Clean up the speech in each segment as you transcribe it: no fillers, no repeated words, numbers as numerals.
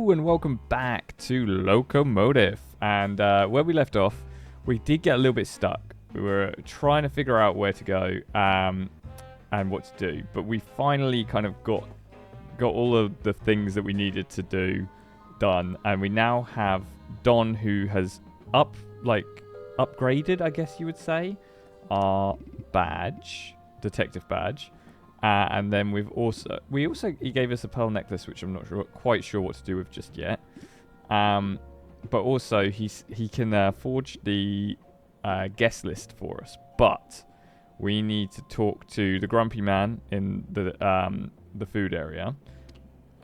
Hello and welcome back to Locomotive. And where we left off, we did get a little bit stuck. We were trying to figure out where to go and what to do, but we finally kind of got all of the things that we needed to do done, and we now have Don, who has upgraded, I guess you would say, our badge, detective badge. And then he gave us a pearl necklace, which I'm not quite sure what to do with just yet. But also he can forge the guest list for us. But we need to talk to the grumpy man in the food area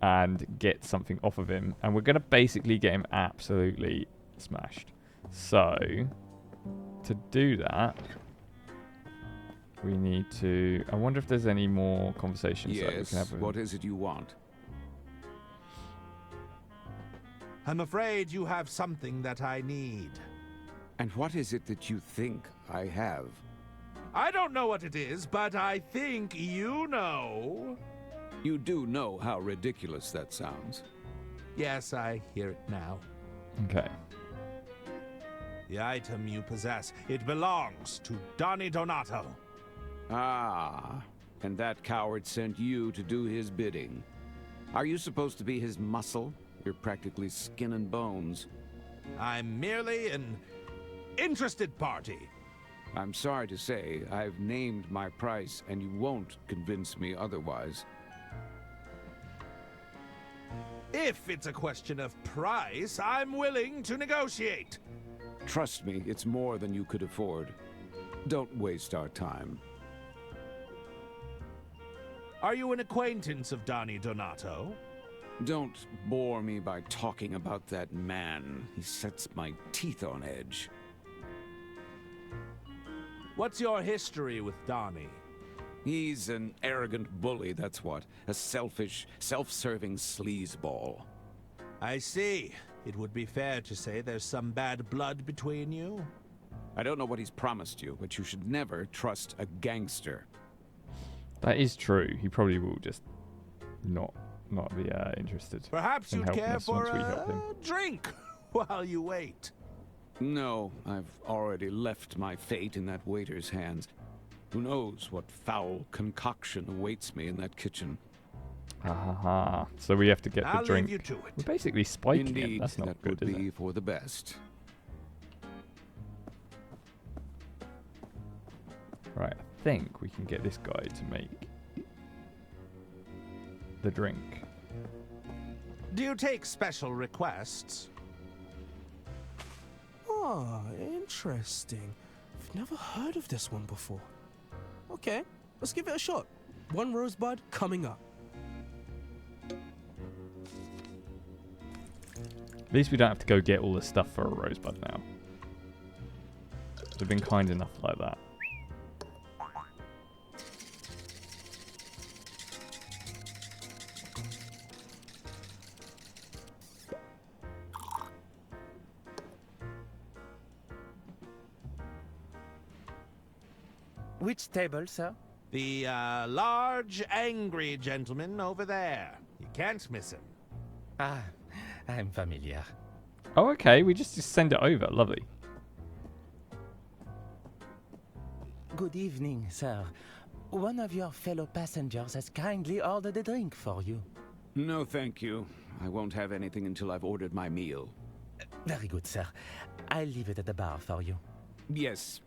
and get something off of him. And we're gonna basically get him absolutely smashed. So to do that, we need to... I wonder if there's any more conversations that we can have with him. What is it you want? I'm afraid you have something that I need. And what is it that you think I have? I don't know what it is, but I think you know. You do know how ridiculous that sounds. Yes, I hear it now. Okay. The item you possess, it belongs to Donnie Donato. Ah, and that coward sent you to do his bidding. Are you supposed to be his muscle? You're practically skin and bones. I'm merely an interested party. I'm sorry to say, I've named my price, and you won't convince me otherwise. If it's a question of price, I'm willing to negotiate. Trust me, it's more than you could afford. Don't waste our time. Are you an acquaintance of Donnie Donato? Don't bore me by talking about that man. He sets my teeth on edge. What's your history with Donnie? He's an arrogant bully, that's what. A selfish, self-serving sleazeball. I see. It would be fair to say there's some bad blood between you. I don't know what he's promised you, but you should never trust a gangster. That is true. He probably will just not be interested. Perhaps in you'd helping care us for once we help him. a drink while you wait. No, I've already left my fate in that waiter's hands. Who knows what foul concoction awaits me in that kitchen. Ha ha ha. So we have to get I'll the drink. leave you to it. We're basically spiking Indeed, it. That's not that good, would is be it? for the best. Right, I think we can get this guy to make the drink. Do you take special requests? Oh, interesting. I've never heard of this one before. Okay, let's give it a shot. One rosebud coming up. At least we don't have to go get all the stuff for a rosebud now. They've been kind enough like that. Which table, sir? The large, angry gentleman over there. You can't miss him. Ah, I'm familiar. Oh, okay. We just send it over. Lovely. Good evening, sir. One of your fellow passengers has kindly ordered a drink for you. No, thank you. I won't have anything until I've ordered my meal. Very good, sir. I'll leave it at the bar for you. Yes,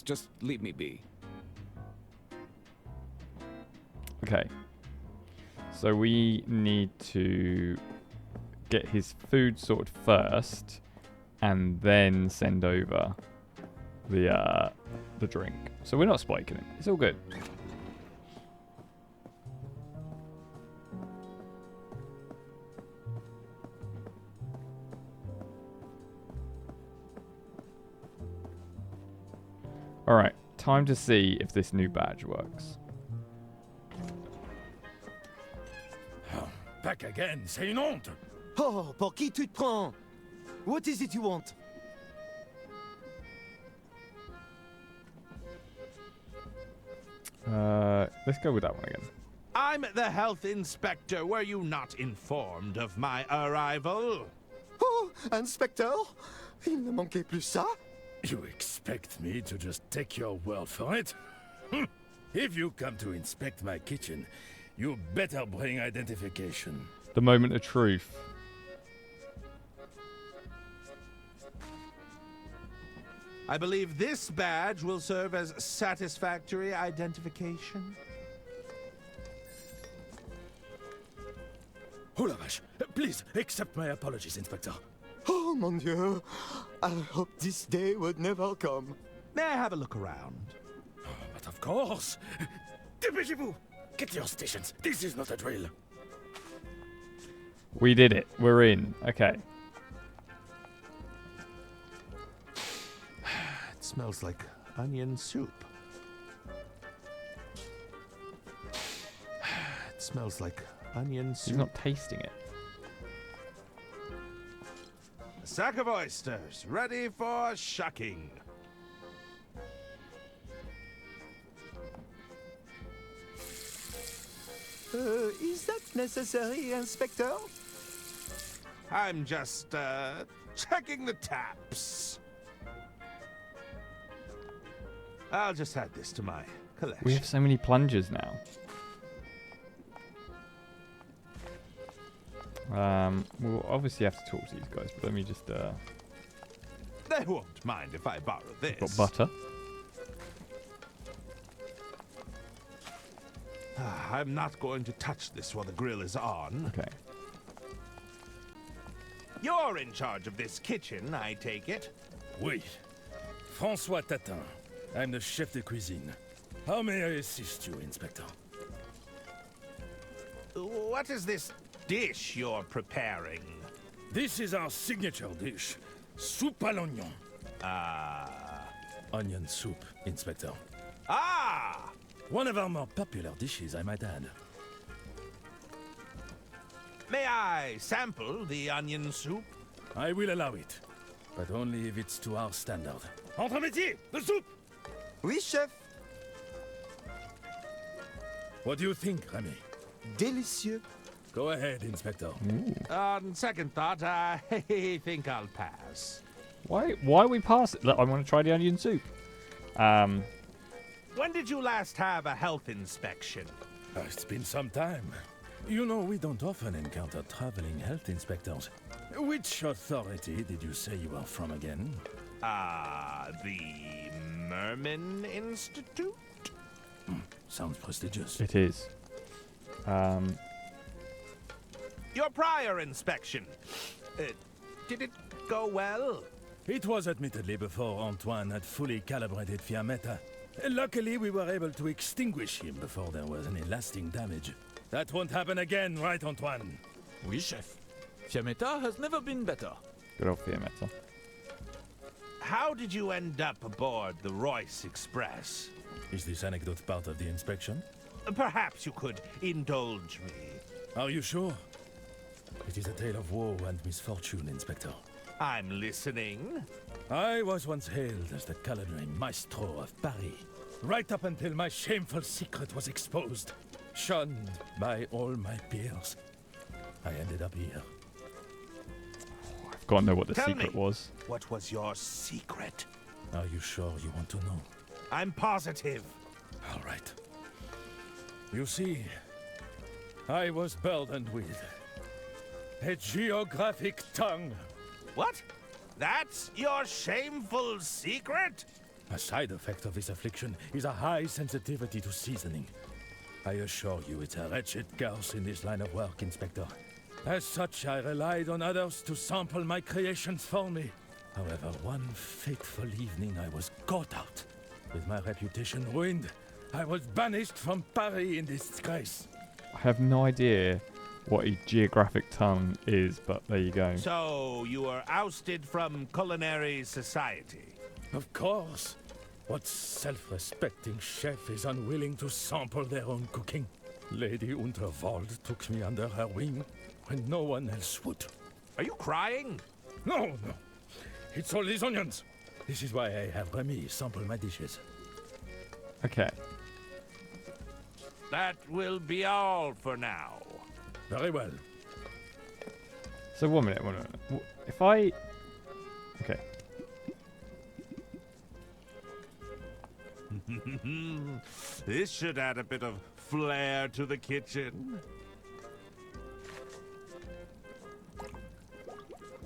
just leave me be. Okay. So we need to get his food sorted first, and then send over the drink. So we're not spiking it. It's all good. All right. Time to see if this new badge works. Back again, c'est une honte! Oh, pour qui tu te prends? What is it you want? Let's go with that one again. I I'm the health inspector. Were you not informed of my arrival? Oh, Inspector, il ne manquait plus ça. You expect me to just take your word for it? If you come to inspect my kitchen, you better bring identification. The moment of truth. I believe this badge will serve as satisfactory identification. Oh la vache! Please accept my apologies, Inspector. Oh, mon Dieu. I hope this day would never come. May I have a look around? But of course! Dépêchez-vous! Get to your stations. This is not a drill. We did it. We're in. Okay. It smells like onion soup. It smells like onion He's soup. not tasting it. A sack of oysters, ready for shucking. Is that necessary, Inspector? I'm just, checking the taps. I'll just add this to my collection. We have so many plungers now. We'll obviously have to talk to these guys, but let me just, They won't mind if I borrow this. got butter. I'm not going to touch this while the grill is on. Okay. You're in charge of this kitchen, I take it. Oui. François Tatin. I'm the chef de cuisine. How may I assist you, Inspector? What is this dish you're preparing? This is our signature dish. Soupe à l'oignon. Onion soup, Inspector. Ah! One of our more popular dishes, I might add. May I sample the onion soup? I will allow it, but only if it's to our standard. Entre métier, the soup! Oui, chef. What do you think, Remy? Délicieux. Go ahead, Inspector. On second thought, I think I'll pass. Why are we past it? Look, I want to try the onion soup. When did you last have a health inspection? It's been some time. You know, we don't often encounter traveling health inspectors. Which authority did you say you are from again? The Herman Institute? Sounds prestigious. It is. Your prior inspection. Did it go well? It was admittedly before Antoine had fully calibrated Fiammetta. Luckily, we were able to extinguish him before there was any lasting damage. That won't happen again, right, Antoine? Oui, chef. Fiammetta has never been better. Good old Fiammetta. How did you end up aboard the Royce Express? Is this anecdote part of the inspection? Perhaps you could indulge me. Are you sure? It is a tale of woe and misfortune, Inspector. I'm listening. I was once hailed as the culinary maestro of Paris, right up until my shameful secret was exposed. Shunned by all my peers. I ended up here. I've got to know what the Tell secret me. was. What was your secret? Are you sure you want to know? I'm positive. All right. You see, I was burdened with a geographic tongue. What? That's your shameful secret? A side effect of this affliction is a high sensitivity to seasoning. I assure you it's a wretched curse in this line of work, Inspector. As such, I relied on others to sample my creations for me. However, one fateful evening I was caught out. With my reputation ruined, I was banished from Paris in disgrace. I have no idea what a geographic tongue is, but there you go. So you were ousted from culinary society. Of course. What self-respecting chef is unwilling to sample their own cooking? Lady Unterwald took me under her wing when no one else would. Are you crying? No. It's all these onions. This is why I have Remy sample my dishes. Okay. That will be all for now. Very well. So 1 minute, 1 minute. If I... Okay. This should add a bit of flair to the kitchen.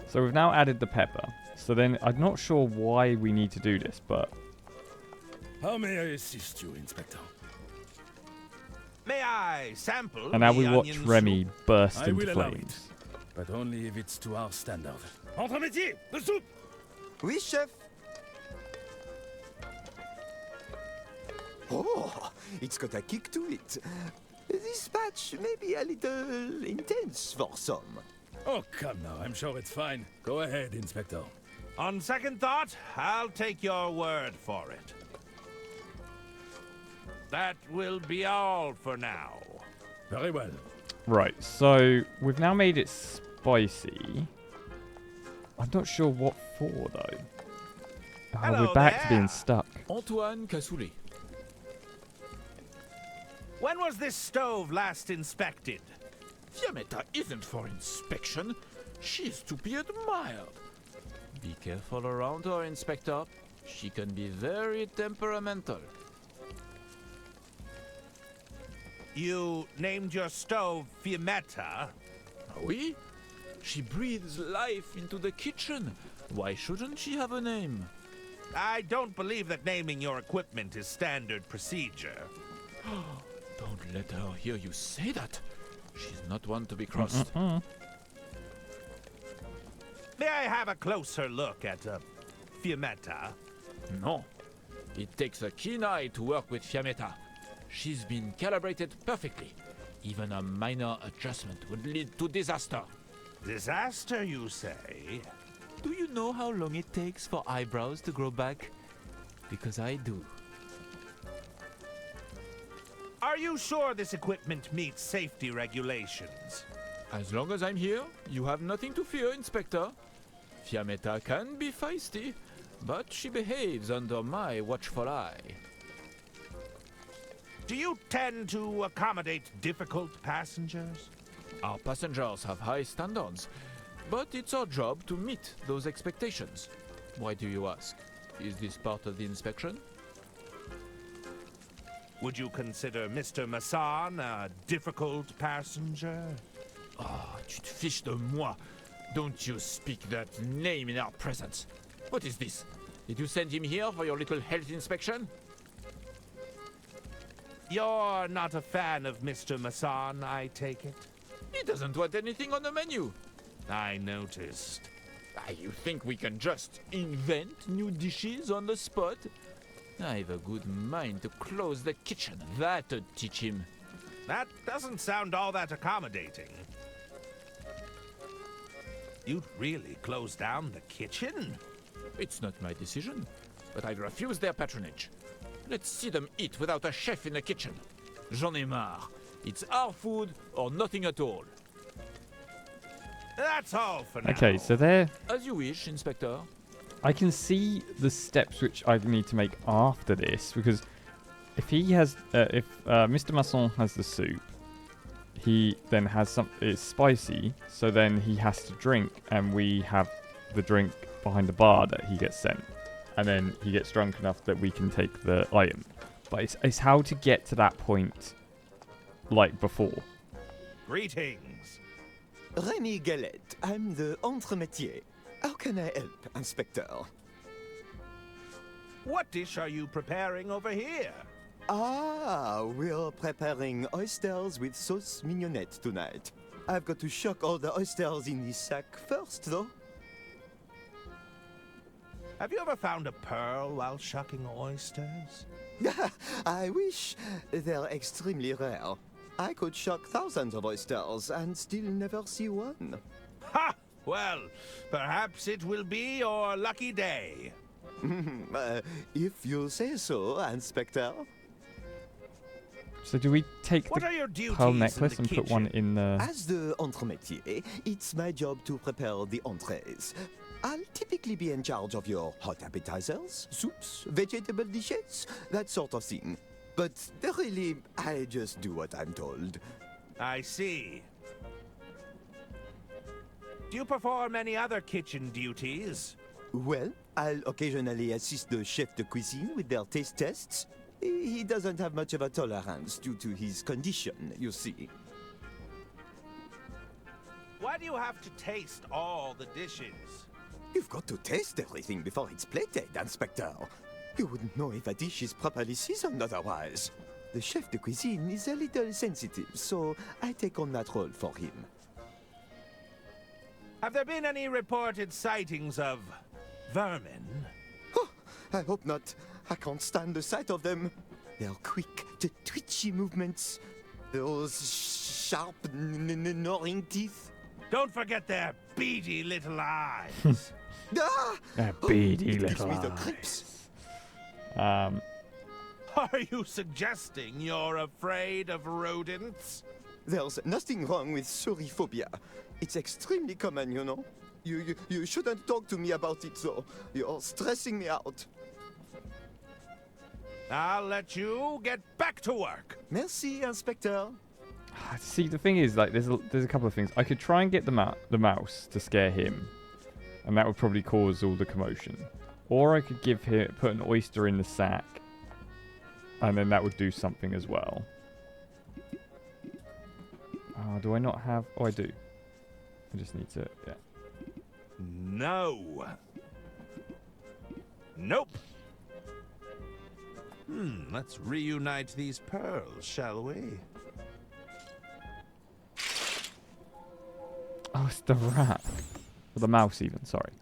So we've now added the pepper. So then I'm not sure why we need to do this, but... How may I assist you, Inspector? May I sample And now the we watch onion Remy soup? burst I into will allow flames. it, but only if it's to our standard. Entre métier, the soup! Oui, chef. Oh, it's got a kick to it. This batch may be a little intense for some. Oh, come now. I'm sure it's fine. Go ahead, Inspector. On second thought, I'll take your word for it. That will be all for now. Very well. Right, so we've now made it spicy. I'm not sure what for, though. Oh, Hello we're back to being there. stuck. Antoine Cassoulet. When was this stove last inspected? Fiametta isn't for inspection. She's to be admired. Be careful around her, Inspector. She can be very temperamental. You named your stove Fiametta? Oui? She breathes life into the kitchen. Why shouldn't she have a name? I don't believe that naming your equipment is standard procedure. Don't let her hear you say that. She's not one to be crossed. May I have a closer look at Fiametta? No. It takes a keen eye to work with Fiametta. She's been calibrated perfectly. Even a minor adjustment would lead to disaster. Disaster, you say? Do you know how long it takes for eyebrows to grow back? Because I do. Are you sure this equipment meets safety regulations? As long as I'm here, you have nothing to fear, Inspector. Fiametta can be feisty, but she behaves under my watchful eye. Do you tend to accommodate difficult passengers? Our passengers have high standards, but it's our job to meet those expectations. Why do you ask? Is this part of the inspection? Would you consider Mr. Masson a difficult passenger? Ah, tu te fiches de moi. Don't you speak that name in our presence. What is this? Did you send him here for your little health inspection? You're not a fan of Mr. Masson, I take it? He doesn't want anything on the menu. I noticed. You think we can just invent new dishes on the spot? I have a good mind to close the kitchen. That'd teach him. That doesn't sound all that accommodating. You'd really close down the kitchen? It's not my decision, but I refuse their patronage. Let's see them eat without a chef in the kitchen. J'en ai marre. It's our food or nothing at all. That's all for now. Okay, so there... As you wish, Inspector. I can see the steps which I need to make after this, because if he has... if Mr. Masson has the soup, he then has some... It's spicy, so then he has to drink, and we have the drink behind the bar that he gets sent. And then he gets drunk enough that we can take the item. But it's how to get to that point, like before. Greetings. Remy Galette, I'm the entremetier. How can I help, Inspector? What dish are you preparing over here? Ah, we're preparing oysters with sauce mignonette tonight. I've got to shuck all the oysters in this sack first, though. Have you ever found a pearl while shucking oysters? I wish. They're extremely rare. I could shuck thousands of oysters and still never see one. Ha! Well, perhaps it will be your lucky day. If you say so, Inspector. So do we take What the are your duties pearl in necklace the and put one kitchen? in the... As the entremetier, it's my job to prepare the entrees. I'll typically be in charge of your hot appetizers, soups, vegetable dishes, that sort of thing. But really, I just do what I'm told. I see. Do you perform any other kitchen duties? Well, I'll occasionally assist the chef de cuisine with their taste tests. He doesn't have much of a tolerance due to his condition, you see. Why do you have to taste all the dishes? You've got to taste everything before it's plated, Inspector. You wouldn't know if a dish is properly seasoned otherwise. The chef de cuisine is a little sensitive, so I take on that role for him. Have there been any reported sightings of vermin? Oh, I hope not. I can't stand the sight of them. Their quick, twitchy movements. Those sharp, gnawing teeth. Don't forget their beady little eyes. Ah! Beady It gives little me the eyes. creeps. Are you suggesting you're afraid of rodents? There's nothing wrong with suriphobia. It's extremely common, you know. You shouldn't talk to me about it, though. You're stressing me out. I'll let you get back to work. Merci, Inspector. See, the thing is, like, there's a couple of things. I could try and get the mouse to scare him, and that would probably cause all the commotion. Or I could put an oyster in the sack, and then that would do something as well. Do I not have... Oh, I do. I just need to... Yeah. No. Nope. Let's reunite these pearls, shall we? Oh, it's the rat. Or the mouse, even. Sorry.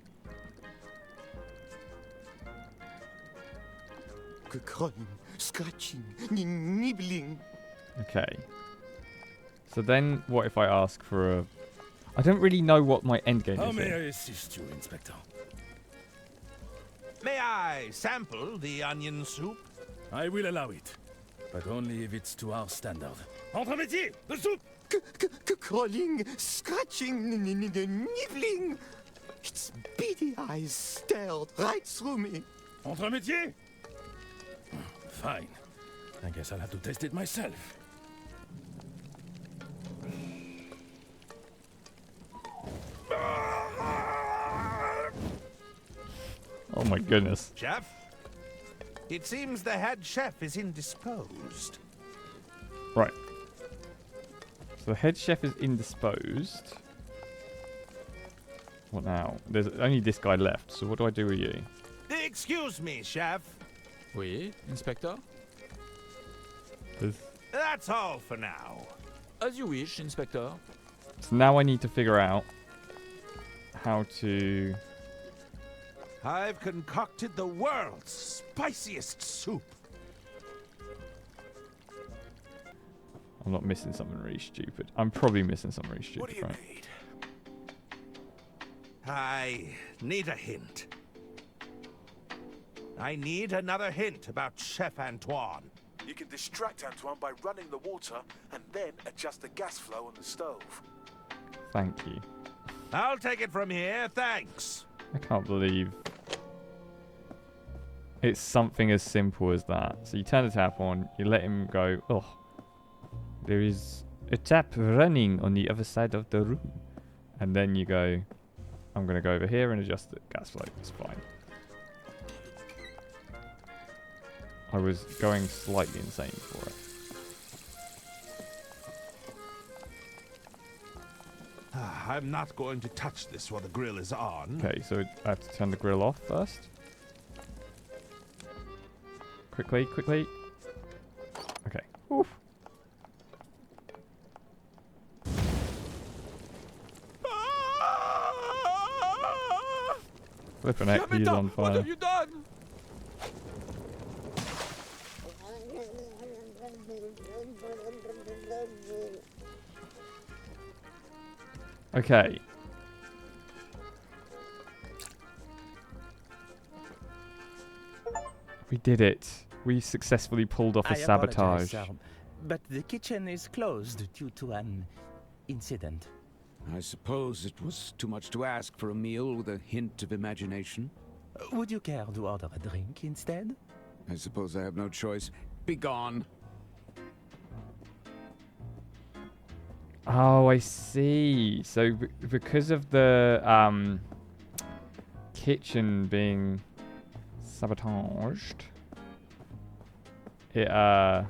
Crawling, scratching, nibbling. Okay. So then, what if I ask for a... I don't really know what my end game How is may here. I assist you, Inspector? May I sample the onion soup? I will allow it, but only if it's to our standard. Entre métier, the soup! Crawling, scratching, nibbling. Its beady eyes stared right through me. Entre métier? Fine. I guess I'll have to taste it myself. Oh my goodness. Chef? It seems the head chef is indisposed. Right. So the head chef is indisposed. What now? There's only this guy left, so what do I do with you? Excuse me, chef. Oui, Inspector? That's all for now. As you wish, Inspector. So now I need to figure out how to... I've concocted the world's spiciest soup. I'm not missing something really stupid. I'm probably missing something really stupid, What do you right? need? I need a hint. I need another hint about Chef Antoine. You can distract Antoine by running the water and then adjust the gas flow on the stove. Thank you. I'll take it from here, thanks. I can't believe it's something as simple as that. So you turn the tap on, you let him go, oh, there is a tap running on the other side of the room. And then you go, I'm going to go over here and adjust the gas flow. It's fine. I was going slightly insane for it. I'm not going to touch this while the grill is on. Okay, so I have to turn the grill off first. Quickly, quickly. Okay. Oof. Flipping heck, he's on What fire. have you done? Okay. We did it. We successfully pulled off a I sabotage. apologize, sir, but the kitchen is closed due to an incident. I suppose it was too much to ask for a meal with a hint of imagination. Would you care to order a drink instead? I suppose I have no choice. Be gone. Oh, I see. So because of the kitchen being sabotaged, it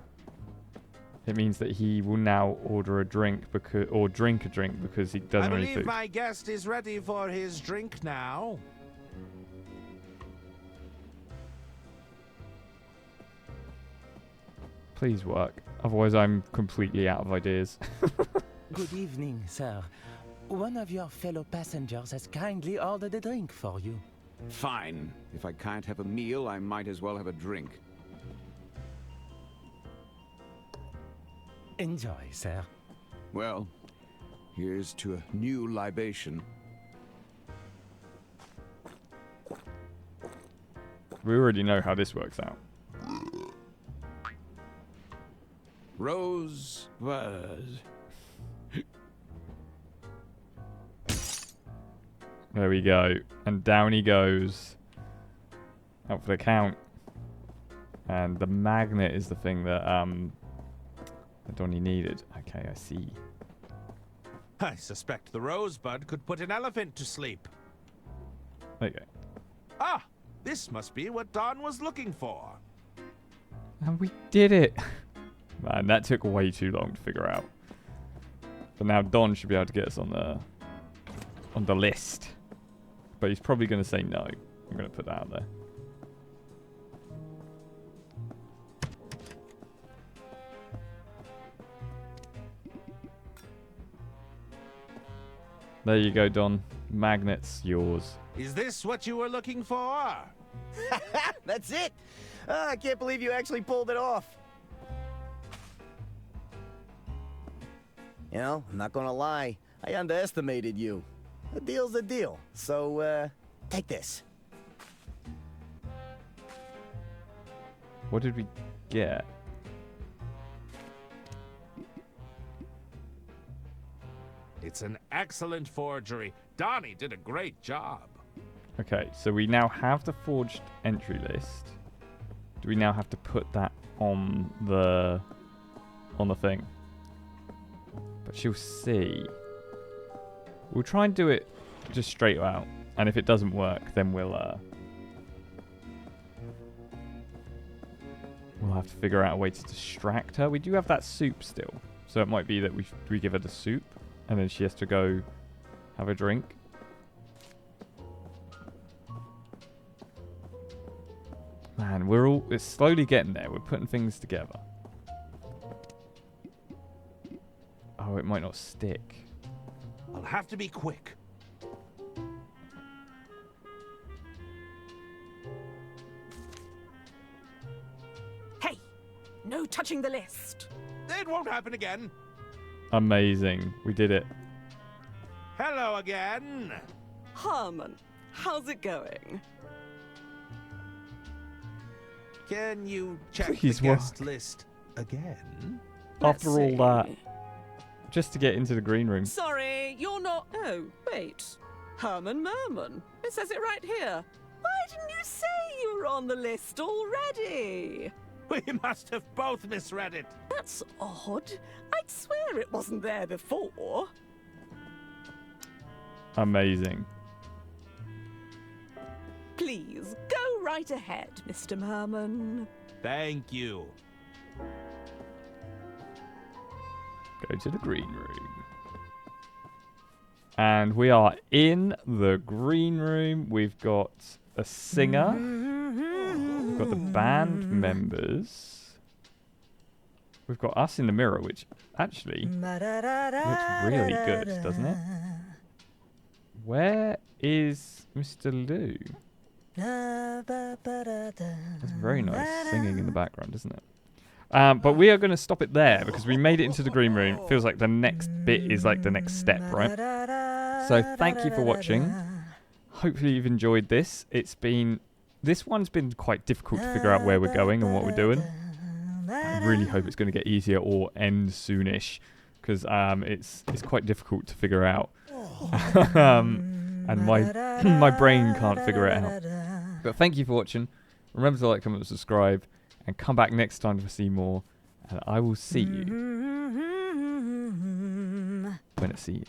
means that he will now order a drink or drink a drink because he doesn't I have any believe food. my guest is ready for his drink now. Please work. Otherwise, I'm completely out of ideas. Good evening, sir. One of your fellow passengers has kindly ordered a drink for you. Fine. If I can't have a meal, I might as well have a drink. Enjoy, sir. Well, here's to a new libation. We already know how this works out. Rosebud. There we go. And down he goes. Out for the count. And the magnet is the thing that Donnie needed. Okay, I see. I suspect the Rosebud could put an elephant to sleep. There you go. Ah, this must be what Don was looking for. And we did it. Man, that took way too long to figure out. But now Don should be able to get us on the list. But he's probably going to say no. I'm going to put that out there. There you go, Don. Magnet's yours. Is this what you were looking for? That's it! I can't believe you actually pulled it off. You know, I'm not gonna lie, I underestimated you. A deal's a deal, so, take this. What did we get? It's an excellent forgery. Donnie did a great job. Okay, so we now have the forged entry list. Do we now have to put that on the thing? But she'll see. We'll try and do it just straight out, and if it doesn't work, then we'll have to figure out a way to distract her. We do have that soup still, so it might be that we give her the soup, and then she has to go have a drink. Man, it's slowly getting there. We're putting things together. Oh, it might not stick. I'll have to be quick. Hey, no touching the list. It won't happen again. Amazing. We did it. Hello again. Herman, how's it going? Can you check Please the guest work. list again? After all Let's that, see. just to get into the green room. Sorry, you're not. Oh, wait. Herman Merman. It says it right here. Why didn't you say you were on the list already? We must have both misread it. That's odd. I'd swear it wasn't there before. Amazing. Please, go right ahead, Mr. Merman. Thank you. Go to the green room. And we are in the green room. We've got a singer. We've got the band members. We've got us in the mirror, which actually looks really good, doesn't it? Where is Mr. Lou? That's very nice singing in the background, isn't it? But we are going to stop it there because we made it into the green room. Feels like the next bit is like the next step, right? So thank you for watching. Hopefully you've enjoyed this. This one's been quite difficult to figure out where we're going and what we're doing. I really hope it's going to get easier or end soonish because it's quite difficult to figure out. And my brain can't figure it out. But thank you for watching. Remember to like, comment, and subscribe. and come back next time to see more. And I will see you when I see you.